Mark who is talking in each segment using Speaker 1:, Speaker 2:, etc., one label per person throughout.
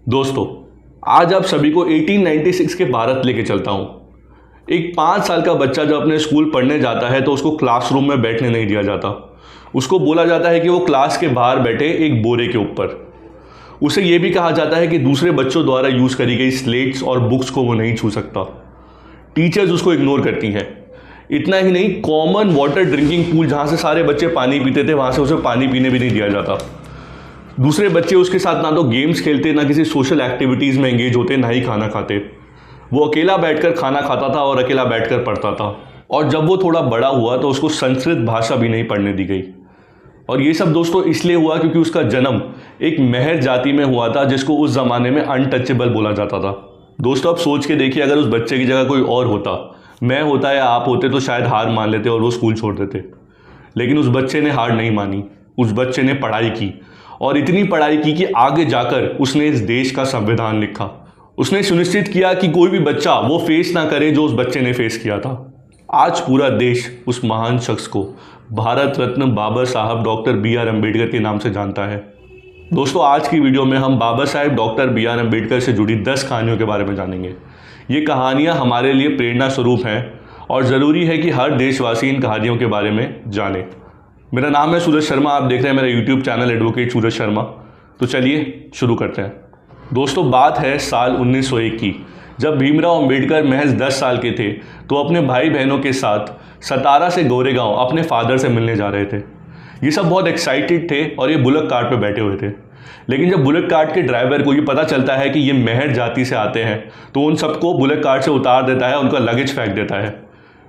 Speaker 1: दोस्तों, आज आप सभी को 1896 के भारत लेके चलता हूँ। एक 5 साल का बच्चा जब अपने स्कूल पढ़ने जाता है तो उसको क्लासरूम में बैठने नहीं दिया जाता। उसको बोला जाता है कि वो क्लास के बाहर बैठे एक बोरे के ऊपर। उसे ये भी कहा जाता है कि दूसरे बच्चों द्वारा यूज़ करी गई स्लेट्स और बुक्स को वो नहीं छू सकता। टीचर्स उसको इग्नोर करती हैं। इतना ही नहीं, कॉमन वाटर ड्रिंकिंग पूल जहाँ से सारे बच्चे पानी पीते थे वहाँ से उसे पानी पीने भी नहीं दिया जाता। दूसरे बच्चे उसके साथ ना तो गेम्स खेलते, ना किसी सोशल एक्टिविटीज़ में एंगेज होते, ना ही खाना खाते। वो अकेला बैठकर खाना खाता था और अकेला बैठकर पढ़ता था। और जब वो थोड़ा बड़ा हुआ तो उसको संस्कृत भाषा भी नहीं पढ़ने दी गई। और ये सब दोस्तों इसलिए हुआ क्योंकि उसका जन्म एक मेहर जाति में हुआ था जिसको उस ज़माने में अनटचेबल बोला जाता था। दोस्तों, अब सोच के देखिए, अगर उस बच्चे की जगह कोई और होता, मैं होता या आप होते, तो शायद हार मान लेते और वो स्कूल छोड़ देते। लेकिन उस बच्चे ने हार नहीं मानी। उस बच्चे ने पढ़ाई की और इतनी पढ़ाई की कि आगे जाकर उसने इस देश का संविधान लिखा। उसने सुनिश्चित किया कि कोई भी बच्चा वो फेस ना करे जो उस बच्चे ने फेस किया था। आज पूरा देश उस महान शख्स को भारत रत्न बाबा साहब डॉक्टर B.R. अम्बेडकर के नाम से जानता है। दोस्तों, आज की वीडियो में हम बाबा साहब डॉक्टर B.R. अम्बेडकर से जुड़ी 10 कहानियों के बारे में जानेंगे। ये कहानियाँ हमारे लिए प्रेरणा स्वरूप हैं और ज़रूरी है कि हर देशवासी इन कहानियों के बारे में जाने। मेरा नाम है सूरज शर्मा, आप देख रहे हैं मेरा YouTube channel advocate Suraj Sharma. तो चलिए शुरू करते हैं। दोस्तों, बात है साल 1901 की, जब भीमराव अंबेडकर महज 10 साल के थे तो अपने भाई बहनों के साथ सतारा से गोरेगांव अपने फादर से मिलने जा रहे थे। ये सब बहुत एक्साइटेड थे और ये बुलेट कार्ट पे बैठे हुए थे। लेकिन जब बुलेट कार्ट के ड्राइवर को ये पता चलता है कि ये मेहर जाति से आते हैं तो उन सबको बुलेट कार्ट से उतार देता है, उनका लगेज फेंक देता है।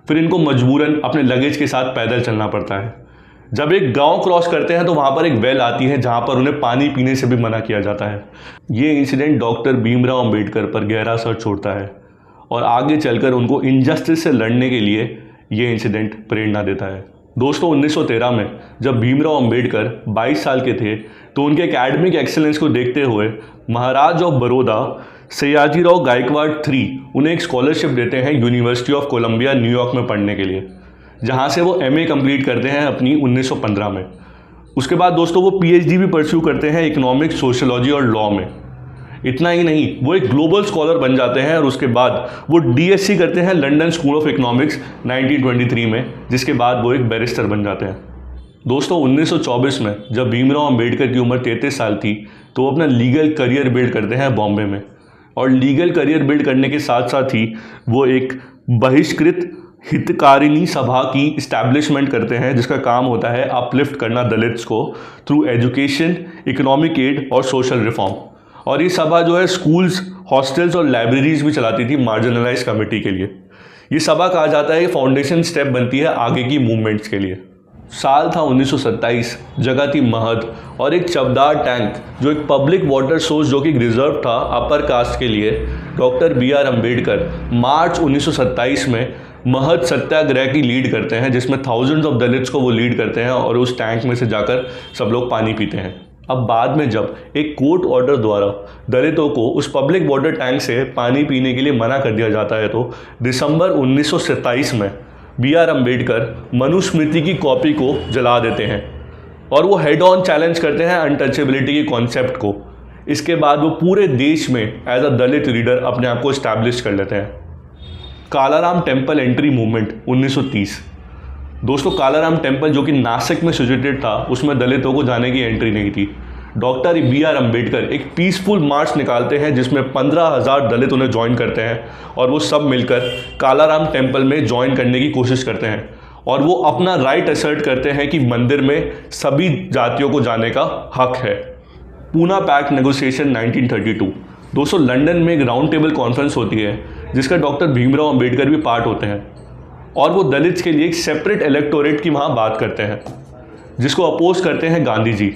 Speaker 1: फिर इनको मजबूरन अपने लगेज के साथ पैदल चलना पड़ता है। जब एक गांव क्रॉस करते हैं तो वहाँ पर एक वेल आती है जहाँ पर उन्हें पानी पीने से भी मना किया जाता है। ये इंसिडेंट डॉक्टर भीमराव अंबेडकर पर गहरा असर छोड़ता है और आगे चलकर उनको इनजस्टिस से लड़ने के लिए ये इंसिडेंट प्रेरणा देता है। दोस्तों, 1913 में जब भीमराव अंबेडकर 22 साल के थे तो उनके एकेडमिक एक्सेलेंस को देखते हुए महाराज ऑफ बड़ौदा सयाजीराव गायकवाड़ III उन्हें एक स्कॉलरशिप देते हैं यूनिवर्सिटी ऑफ कोलंबिया न्यूयॉर्क में पढ़ने के लिए, जहाँ से वो MA कंप्लीट करते हैं अपनी 1915 में। उसके बाद दोस्तों वो PhD भी परस्यू करते हैं इकोनॉमिक्स, सोशोलॉजी और लॉ में। इतना ही नहीं, वो एक ग्लोबल स्कॉलर बन जाते हैं और उसके बाद वो DSc करते हैं लंदन स्कूल ऑफ इकोनॉमिक्स 1923 में, जिसके बाद वो एक बैरिस्टर बन जाते हैं। दोस्तों, 1924 में जब भीमराव अंबेडकर की उम्र 33 साल थी तो वो अपना लीगल करियर बिल्ड करते हैं बॉम्बे में। और लीगल करियर बिल्ड करने के साथ साथ ही वो एक बहिष्कृत हितकारिणी सभा की इस्टेब्लिशमेंट करते हैं जिसका काम होता है अपलिफ्ट करना दलित्स को थ्रू एजुकेशन, इकोनॉमिक एड और सोशल रिफॉर्म। और ये सभा जो है स्कूल्स, हॉस्टल्स और लाइब्रेरीज भी चलाती थी मार्जिनलाइज कम्युनिटी के लिए। ये सभा कहा जाता है कि फाउंडेशन स्टेप बनती है आगे की मूवमेंट्स के लिए। साल था 1927, जगह थी महद और एक चबदार टैंक जो एक पब्लिक वाटर सोर्स जो कि रिजर्व था अपर कास्ट के लिए, डॉक्टर B.R. अम्बेडकर मार्च 1927 में महद सत्याग्रह की लीड करते हैं, जिसमें थाउजेंड्स ऑफ दलित्स को वो लीड करते हैं और उस टैंक में से जाकर सब लोग पानी पीते हैं। अब बाद में जब एक कोर्ट ऑर्डर द्वारा दलितों को उस पब्लिक वाटर टैंक से पानी पीने के लिए मना कर दिया जाता है तो दिसंबर 1927 में B.R. अम्बेडकर मनुस्मृति की कॉपी को जला देते हैं और वो हेड ऑन चैलेंज करते हैं अनटचेबिलिटी के कॉन्सेप्ट को। इसके बाद वो पूरे देश में एज अ दलित लीडर अपने आप को इस्टेब्लिश कर लेते हैं। Kalaram temple entry movement 1930। दोस्तों, कालाराम टेम्पल जो कि नासिक में सिचुएटेड था उसमें दलितों को जाने की एंट्री नहीं थी। Doctor B.R. अम्बेडकर एक पीसफुल मार्च निकालते हैं जिसमें 15,000 दलित उन्हें ज्वाइन करते हैं और वो सब मिलकर कालाराम टेम्पल में ज्वाइन करने की कोशिश करते हैं और वो अपना राइट असर्ट करते हैं कि मंदिर में सभी जातियों को जाने का हक है। Poona pact negotiation 1932। दोस्तों, लंदन में एक राउंड टेबल कॉन्फ्रेंस होती है जिसका डॉक्टर भीमराव अंबेडकर भी पार्ट होते हैं और वो दलित्स के लिए एक सेपरेट इलेक्टोरेट की वहाँ बात करते हैं जिसको अपोज करते हैं गांधी जी।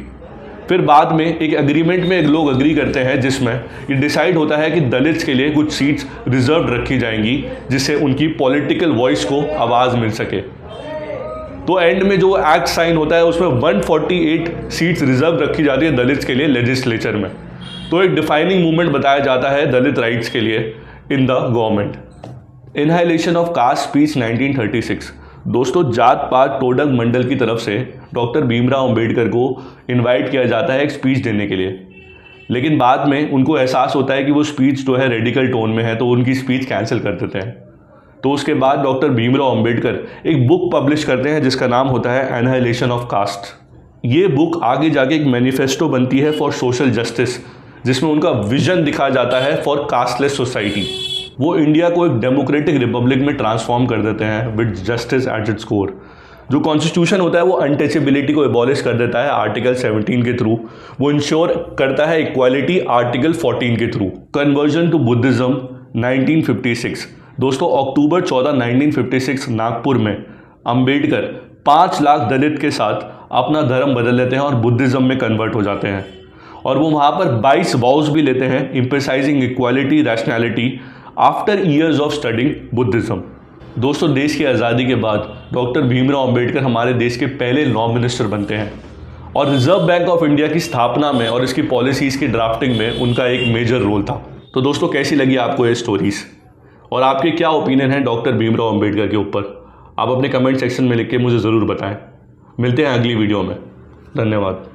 Speaker 1: फिर बाद में एक एग्रीमेंट में एक लोग एग्री करते हैं जिसमें ये डिसाइड होता है कि दलित्स के लिए कुछ सीट्स रिजर्व रखी जाएंगी जिससे उनकी पॉलिटिकल वॉइस को आवाज़ मिल सके। तो एंड में जो एक्ट साइन होता है उसमें 148 सीट्स रिजर्व रखी जाती है दलित्स के लिए लेजिस्लेचर में। तो एक डिफाइनिंग मूवमेंट बताया जाता है दलित राइट्स के लिए in the government. Annihilation of caste speech 1936। दोस्तों, जात पात टोडक मंडल की तरफ से डॉक्टर भीमराव अंबेडकर को इनवाइट किया जाता है एक स्पीच देने के लिए। लेकिन बाद में उनको एहसास होता है कि वो स्पीच जो है रेडिकल टोन में है, तो उनकी स्पीच कैंसिल कर देते हैं। तो उसके बाद डॉक्टर भीमराव अंबेडकर एक बुक पब्लिश करते हैं जिसका नाम होता है एनहाइलेशन ऑफ कास्ट। ये बुक आगे जाके एक मैनिफेस्टो बनती है फॉर सोशल जस्टिस, जिसमें उनका विजन दिखाया जाता है फॉर कास्टलेस सोसाइटी। वो इंडिया को एक डेमोक्रेटिक रिपब्लिक में ट्रांसफॉर्म कर देते हैं with justice at its core. जो कॉन्स्टिट्यूशन होता है वो अनटचेबिलिटी को एबॉलिश कर देता है आर्टिकल 17 के थ्रू। वो इंश्योर करता है इक्वालिटी आर्टिकल 14 के थ्रू। Conversion to Buddhism 1956। दोस्तों अक्टूबर 14, 1956 नागपुर में अंबेडकर 5 लाख दलित के साथ अपना धर्म बदल लेते हैं और बुद्धिज्म में कन्वर्ट हो जाते हैं। और वो वहाँ पर 22 वॉव्स भी लेते हैं, emphasising equality, rationality after years of studying Buddhism. दोस्तों देश की आज़ादी के बाद डॉक्टर भीमराव अंबेडकर हमारे देश के पहले लॉ मिनिस्टर बनते हैं और रिजर्व बैंक ऑफ इंडिया की स्थापना में और इसकी पॉलिसीज़ की ड्राफ्टिंग में उनका एक मेजर रोल था। तो दोस्तों कैसी लगी आपको ये स्टोरीज़ और आपके क्या ओपिनियन है डॉक्टर भीमराव अंबेडकर के ऊपर? आप अपने कमेंट सेक्शन में लिख के मुझे ज़रूर बताएं। मिलते हैं अगली वीडियो में। धन्यवाद।